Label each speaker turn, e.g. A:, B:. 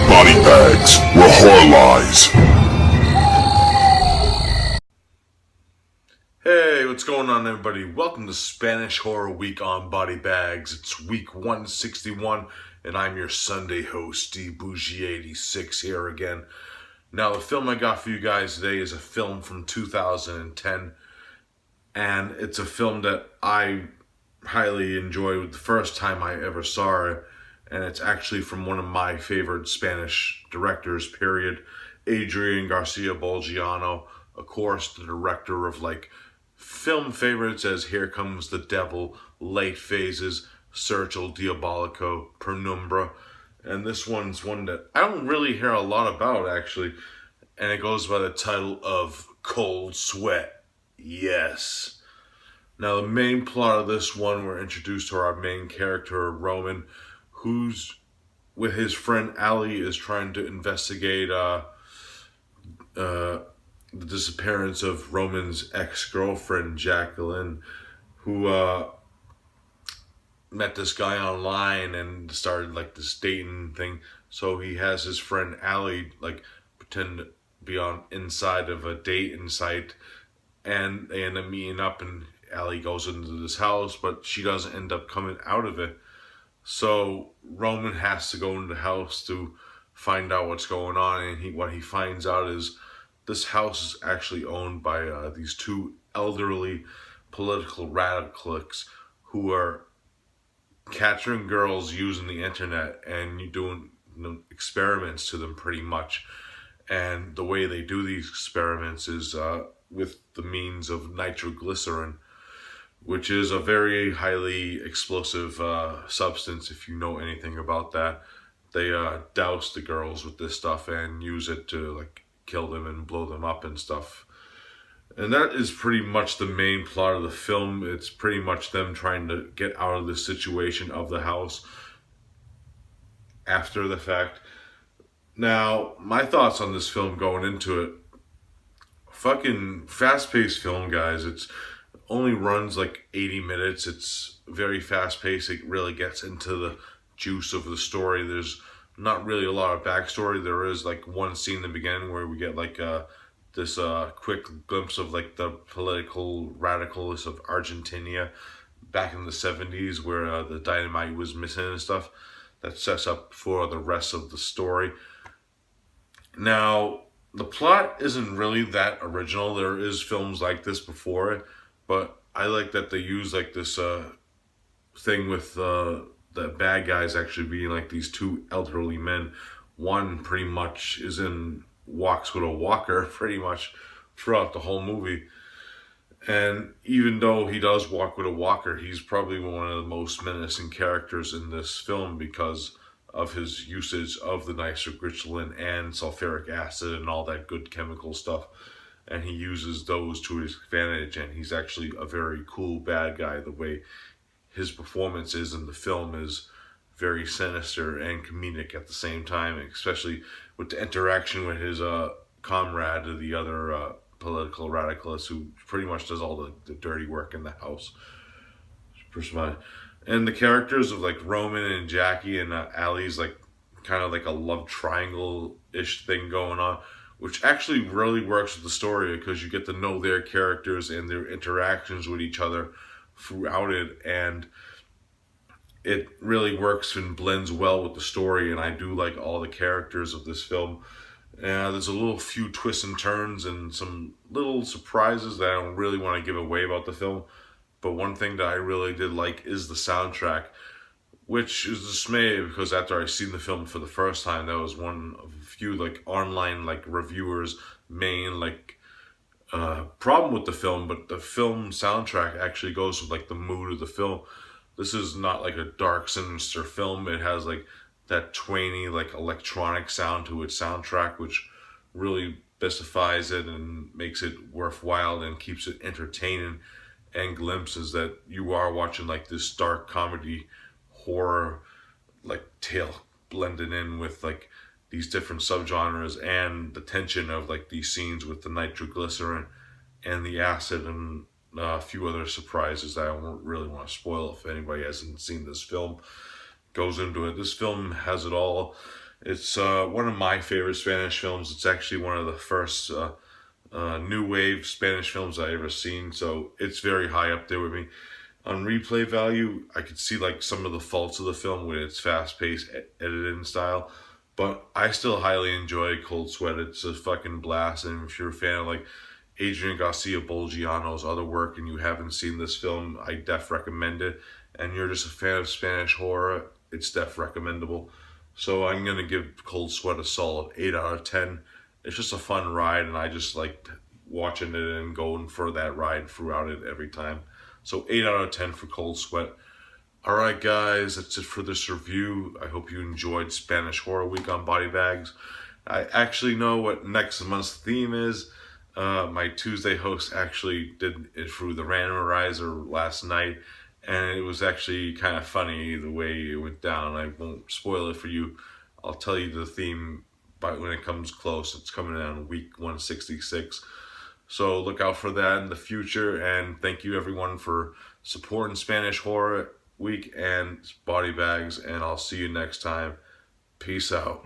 A: BodyBags, where horror lies.
B: Hey, what's going on, everybody? Welcome to Spanish Horror Week on BodyBags. It's week 161, and I'm your Sunday host, Bourgie86, here again. Now, the film I got for you guys today is a film from 2010, and it's a film that I highly enjoyed the first time I ever saw it, and it's actually from one of my favorite Spanish directors, period, Adrián García Bogliano, of course, the director of film favorites as Here Comes the Devil, Late Phases, Searchal Diabolico, Penumbra, and this one's one that I don't really hear a lot about, actually, and it goes by the title of Cold Sweat. Yes. Now, the main plot of this one, we're introduced to our main character, Roman, who's with his friend Ali is trying to investigate the disappearance of Roman's ex-girlfriend, Jacqueline, who met this guy online and started this dating thing. So he has his friend Ali pretend to be on inside of a dating site, and they end up meeting up, and Ali goes into this house, but she doesn't end up coming out of it. So Roman has to go into the house to find out what's going on, and what he finds out is this house is actually owned by these two elderly political radicals who are capturing girls using the internet and doing experiments to them, pretty much. And the way they do these experiments is with the means of nitroglycerin, which is a very highly explosive substance, if you know anything about that. They douse the girls with this stuff and use it to kill them and blow them up and stuff. And that is pretty much the main plot of the film. It's pretty much them trying to get out of the situation of the house after the fact. Now, my thoughts on this film going into it: fucking fast-paced film, guys. It's only runs 80 minutes. It's very fast-paced. It really gets into the juice of the story. There's not really a lot of backstory. There is one scene in the beginning where we get this quick glimpse of the political radicals of Argentina back in the 70s, where the dynamite was missing and stuff. That sets up for the rest of the story. Now, the plot isn't really that original. There is films like this before it, but I like that they use this thing with the bad guys actually being these two elderly men. One pretty much walks with a walker pretty much throughout the whole movie. And even though he does walk with a walker, he's probably one of the most menacing characters in this film because of his usage of the nitroglycerin and sulfuric acid and all that good chemical stuff. And he uses those to his advantage, and he's actually a very cool bad guy. The way his performance is in the film is very sinister and comedic at the same time, especially with the interaction with his comrade, the other political radicalist, who pretty much does all the dirty work in the house. And the characters of Roman and Jackie and Ali's kind of a love triangle-ish thing going on, which actually really works with the story because you get to know their characters and their interactions with each other throughout it, and it really works and blends well with the story. And I do like all the characters of this film. There's a few twists and turns and some little surprises that I don't really want to give away about the film. But one thing that I really did like is the soundtrack, which is dismaying because after I seen the film for the first time, that was one of a few online reviewers' main problem with the film. But the film soundtrack actually goes with the mood of the film. This is not a dark, sinister film. It has that twangy electronic sound to its soundtrack, which really specifies it and makes it worthwhile and keeps it entertaining, and glimpses that you are watching this dark comedy horror tale blended in with these different subgenres, and the tension of these scenes with the nitroglycerin and the acid and a few other surprises that I don't really want to spoil if anybody hasn't seen this film. Goes into it. This film has it all. It's one of my favorite Spanish films. It's actually one of the first new wave Spanish films I ever seen, so it's very high up there with me. On replay value, I could see like some of the faults of the film with its fast-paced editing style, but I still highly enjoy Cold Sweat. It's a fucking blast, and if you're a fan of like Adrián García Bogliano's other work and you haven't seen this film, I def recommend it. And you're just a fan of Spanish horror, it's def recommendable. So I'm gonna give Cold Sweat a solid 8 out of 10. It's just a fun ride, and I just like watching it and going for that ride throughout it every time. So 8 out of 10 for Cold Sweat. Alright guys, that's it for this review. I hope you enjoyed Spanish Horror Week on BodyBags. I actually know what next month's theme is. My Tuesday host actually did it through the randomizer last night, and it was actually kind of funny the way it went down. I won't spoil it for you. I'll tell you the theme when it comes close. It's coming out week 166. So look out for that in the future, and thank you everyone for supporting Spanish Horror Week and BodyBags, and I'll see you next time. Peace out.